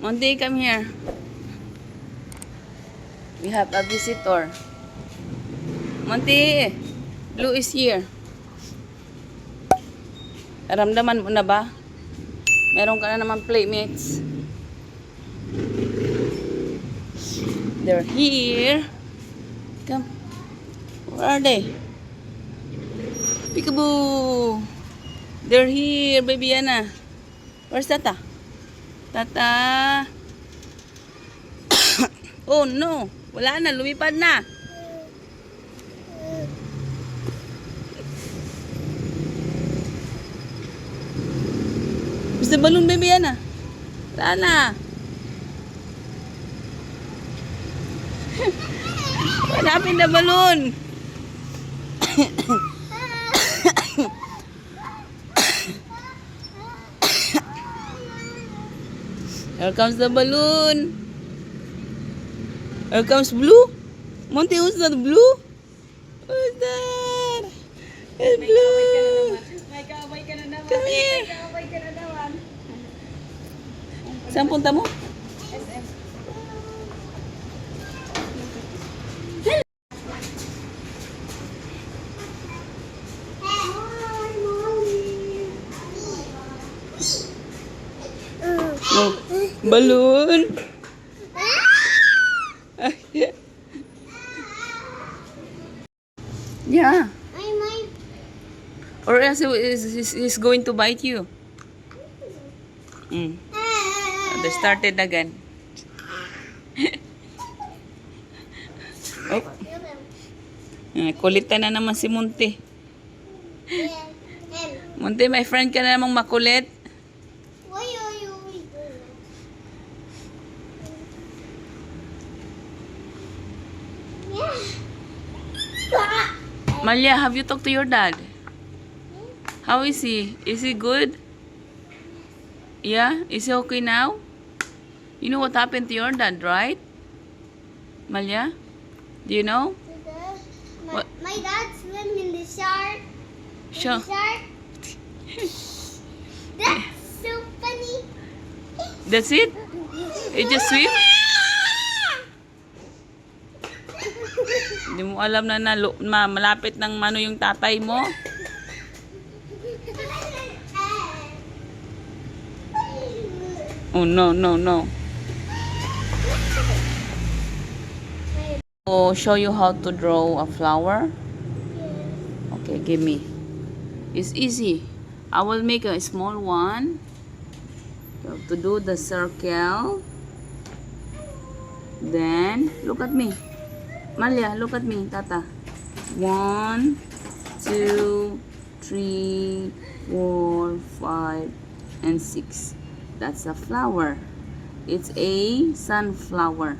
Monty, come here. We have a visitor. Monty, Blue is here. Ramdaman mo na ba? Meron ka na naman playmates. They're here. Come. Where are they? Peekaboo. They're here, baby Yana. Where's Tata? Tata. Oh no. Wala na, lumipad na. Mr. Balloon, baby Yana. Wala na. What happened to the balloon? Here comes the balloon. Here comes Blue. Monty, who's that Blue? Who's that? It's Blue. Come here. Saan punta mo? Oh, balloon. Yeah. Or else he's going to bite you. They started again. Oh. Kulitan na naman si Monty. Monty, my friend ka na namang makulit. Malia, have you talked to your dad? How is he? Is he good? Yeah? Is he okay now? You know what happened to your dad, right? Malia? Do you know? My dad swam in the shark. Sure. That's so funny. That's it? You just swim? Hindi mo alam na, malapit ng mano yung tatay mo. Oh, no, no, no. I'll show you how to draw a flower. Okay, give me. It's easy. I will make a small one. You have to do the circle. Then, look at me. Malia, look at me, Tata. 1, 2, 3, 4, 5, and 6. That's a flower. It's a sunflower.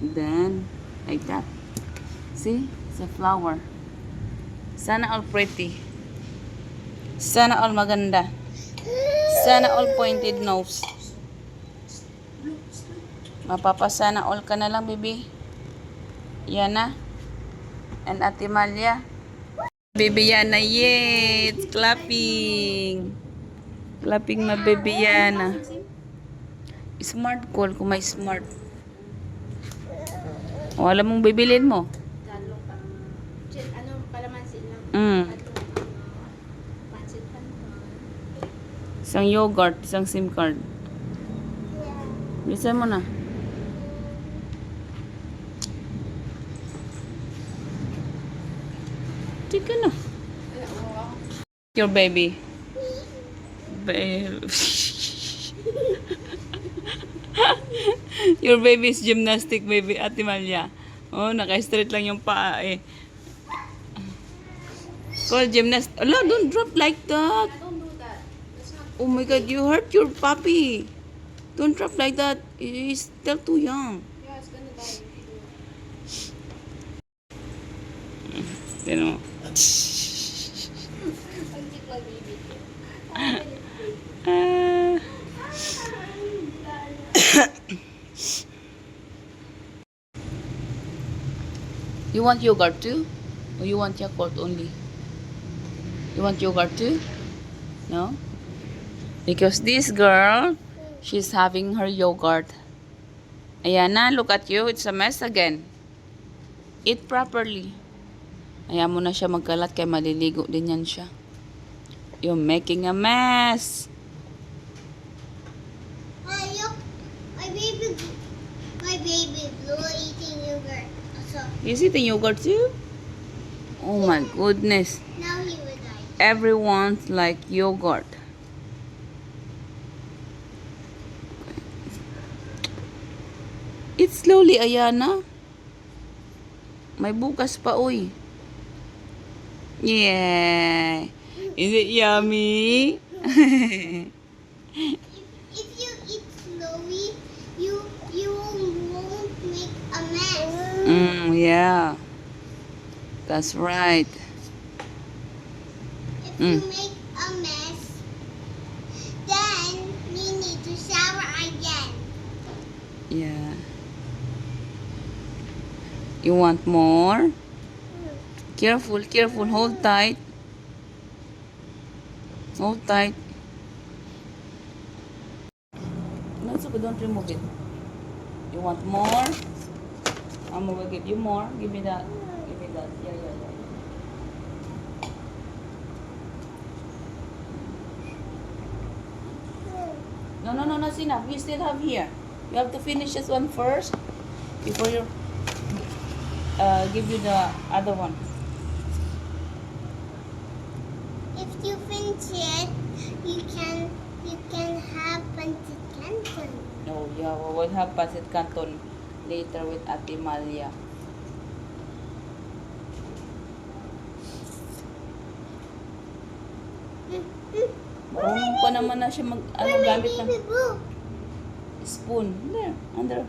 Then, like that. See? It's a flower. Sana all pretty. Sana all maganda. Sana all pointed nose. Mapapasana all ka na lang, baby. Yana. And Ate Malia. Baby Yana, yay! It's clapping. Clapping my baby Yana. Smart call kung may smart. O, alam mong bibilin mo? Ano, kalamansin lang. Pansit pan. Isang yogurt, isang SIM card. Bilisan mo na. Tika na. Your baby. Your baby is gymnastic, baby. Ate Malia. Oh, naka-straight lang yung paa eh. Call gymnast. Allah, don't drop like that. Don't do that. Oh my God, you hurt your puppy. Don't drop like that. He's still too young. Yeah, it's gonna die. You know. You want yogurt too? Or you want Yakult only? You want yogurt too? No? Because this girl She's having her yogurt. Ayan na, look at you. It's a mess again. Eat properly. Ayan mo na siya magkalat kaya maliligo din yan siya. You're making a mess. Look, my baby blue eating yogurt. So Is it a yogurt too? Oh my goodness. now he will die. Everyone's like yogurt. Eat slowly, Ayana. May bukas pa, uy. Yeah. Is it yummy? If you eat slowly, you won't make a mess. Yeah. That's right. If you make a mess, then you need to shower again. Yeah. You want more? Careful, careful. Hold tight. Hold tight. No, it's okay. Don't remove it. You want more? Mama will give you more. Give me that. Give me that. Yeah, yeah, yeah. No, no, no, no, it's enough. We still have here. You have to finish this one first before you give you the other one. If you finish it, you can have pancit canton. Oh, yeah, we will have pancit canton later with Ate Malia. Marunong pa naman na siya gamit ng Baby blue. spoon. There, under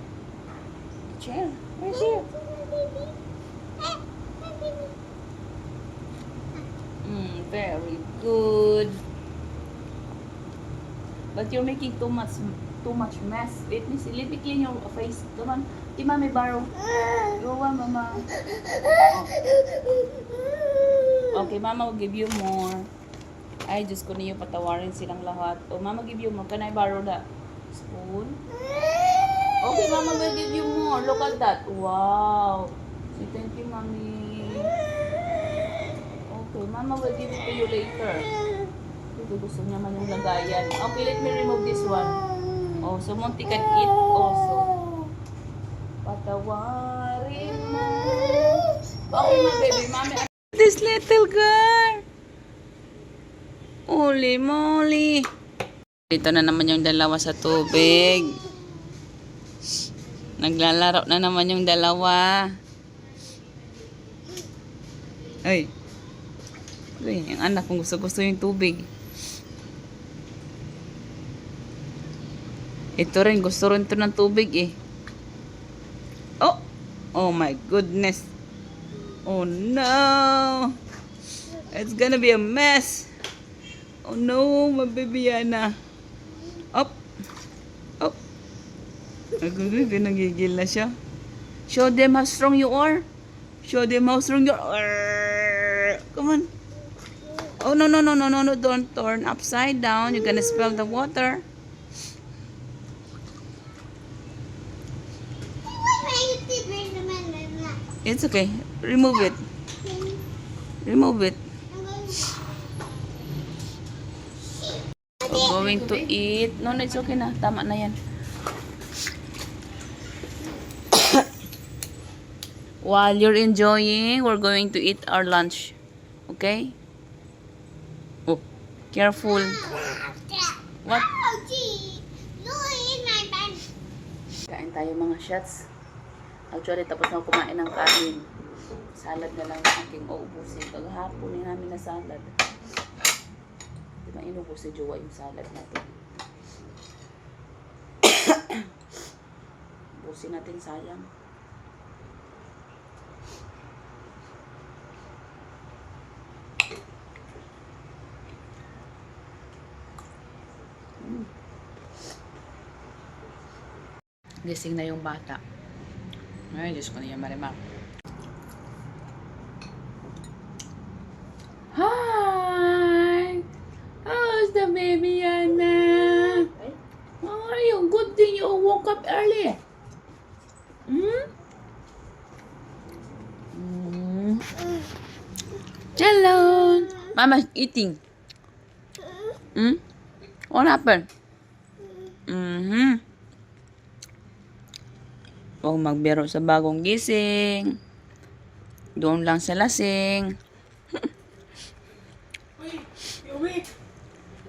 chair. Right here. Very good. But you're making too much mess. Let me see. Let me clean your face. Come on. Di Mami borrow. Go on, Mama. Okay, Mama will give you more. Ay, Diyos ko niyo, patawarin silang lahat. Oh, Mama give you more. Can I borrow the spoon? Okay, Mama will give you more. Look at that. Wow. Say thank you, Mommy. Okay, Mama will give it to you later. Ito, gusto niya man yung lagayan. Okay, let me remove this one. Oh, so Monty can eat also. Patawarin mo. Okay, my baby. Mommy, this little girl. Holy moly. Dito na naman yung dalawa sa tubig. Naglalaro na naman yung dalawa. Ay. Ay, yung anak kung gusto yung tubig. Ito rin, gusto rin ito ng tubig eh. Oh! Oh my goodness. Oh no! It's gonna be a mess. Oh no, my baby Yana. Up! Up! Nagigil na siya. Show them how strong you are. Show them how strong you are. Come on. Oh, no, no, no, no, no, no. Don't turn upside down. You're gonna spill the water. It's okay. Remove it. Remove it. We're going to eat. No, no, it's okay na. Tama na yan. While you're enjoying, we're going to eat our lunch. Okay? Oh, careful. What? Kain tayo mga shots. Actually, tapos na kumain ng kanin. Salad na lang ang aking uubusin. Kagahapon namin na salad. Di ba inubos si Jowa yung salad natin? Ubusin natin, sayang. Gising na yung bata. Ay, Diyos ko na yung Marimar. Hi! How's the baby, Yana? How are Mama's eating. Hmm? What happened? Huwag magbiro sa bagong gising. Doon lang sa lasing. Wait, you awake?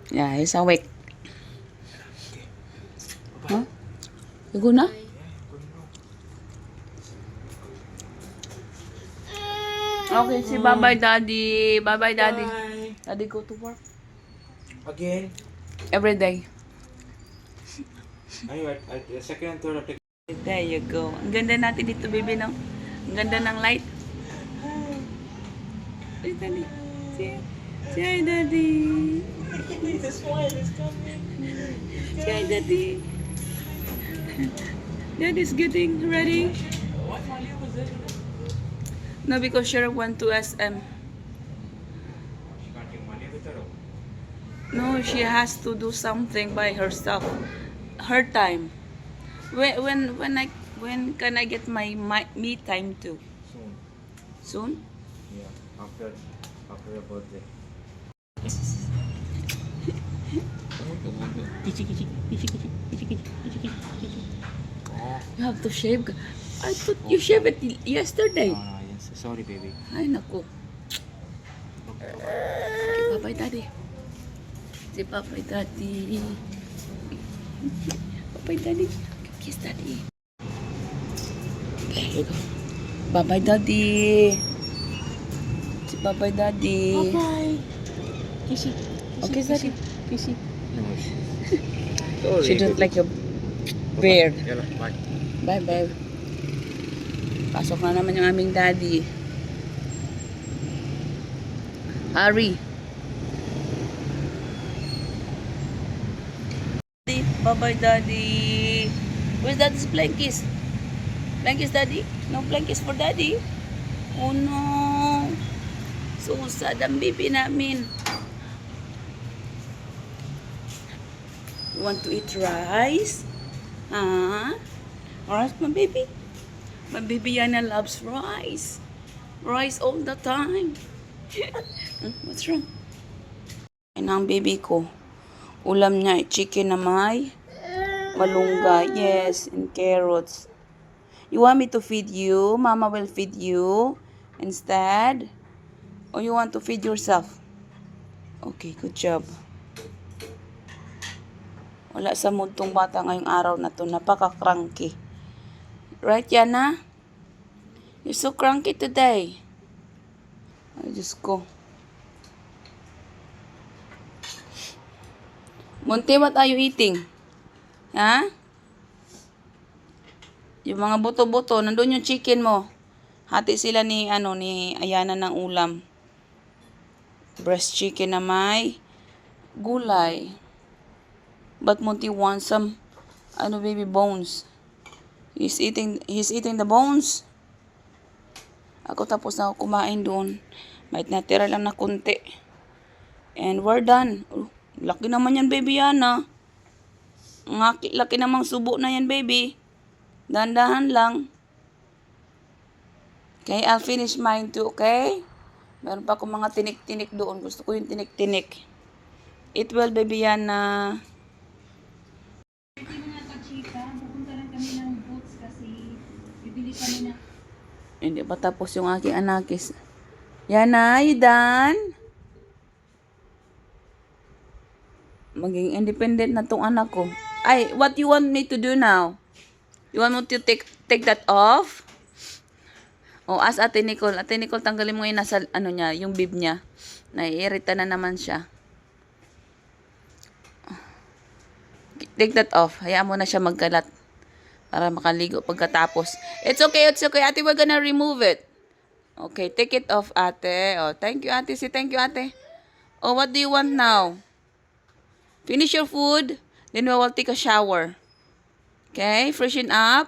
Yeah, he's awake. Huh? You go na? Okay, say bye-bye, Daddy. Bye-bye, Daddy. Bye. Daddy go to work. Again? Every day. Ayun, at second and third of the... There you go. Ang ganda natin dito, baby, no? Ang ganda ng light. Ay, Daddy. Say hi, Daddy. The smile is coming. Say hi, Daddy. Daddy's getting ready. What Malia was that? No, because Shara went to SM. She can't take Malia with her. No, she has to do something by herself. Her time. When can I get my me time too? Soon. Soon? Yeah, after your birthday. You have to shave. I thought you shaved it yesterday. Yes. Sorry, baby. Ay, naku. Okay, bye-bye, Daddy. Say bye-bye, Daddy. Bye-bye, Daddy. Kiss Daddy. There you go. Bye-bye, Daddy. Say bye-bye, Daddy. Bye. Kissy. Okay, Daddy. Kissy. Sorry. She don't like your beard. Bye. Bye-bye. Pasok na naman yung aming daddy. Hurry. Bye-bye, Daddy. Where's Daddy's blankies? Blankies, Daddy? No blankies for Daddy? Oh, no. So sad ang baby namin. You want to eat rice? Huh? Rice, my baby? My baby Yana loves rice. Rice all the time. What's wrong? Yan ang baby ko. Ulam niya ay chicken na may malunggay. Yes, and carrots. You want me to feed you? Mama will feed you instead? Or you want to feed yourself? Okay, good job. Wala sa mood tong bata ngayong araw na to. Napaka-cranky. Right, Yana? You're so cranky today. Ay, Diyos ko. Monte, what are you eating? Ha? Yung mga buto-buto, nandun yung chicken mo. Hati sila ni Ayana ng ulam. Breast chicken na may gulay. But Monty wants some baby bones. He's eating the bones. Ako tapos na ako kumain doon. May natira lang na kunti. And we're done. Laki naman yan, baby, Yana. Laki namang subo na yan, baby. Dandahan lang. Okay, I'll finish mine too, okay? Meron pa akong mga tinik-tinik doon. Gusto ko yung tinik-tinik. Eat well, baby, Yana. Hindi pa tapos yung aking anakis. Yana, you done? Maging independent na tong anak ko. Ay, what you want me to do now? You want me to take that off? O, ask Ate Nicole. Ate Nicole, tanggalin mo yung nasa, niya, yung bib niya. Naiirita na naman siya. Take that off. Hayaan mo na siya magkalat. Para makaligo pagkatapos. It's okay. Ate, we're gonna remove it. Okay, take it off, Ate. Oh, thank you, Ate. Say thank you, Ate. Oh, what do you want now? Finish your food. Then we will take a shower. Okay, freshen up.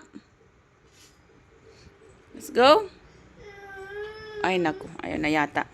Let's go. Ay, naku. Ayun na yata.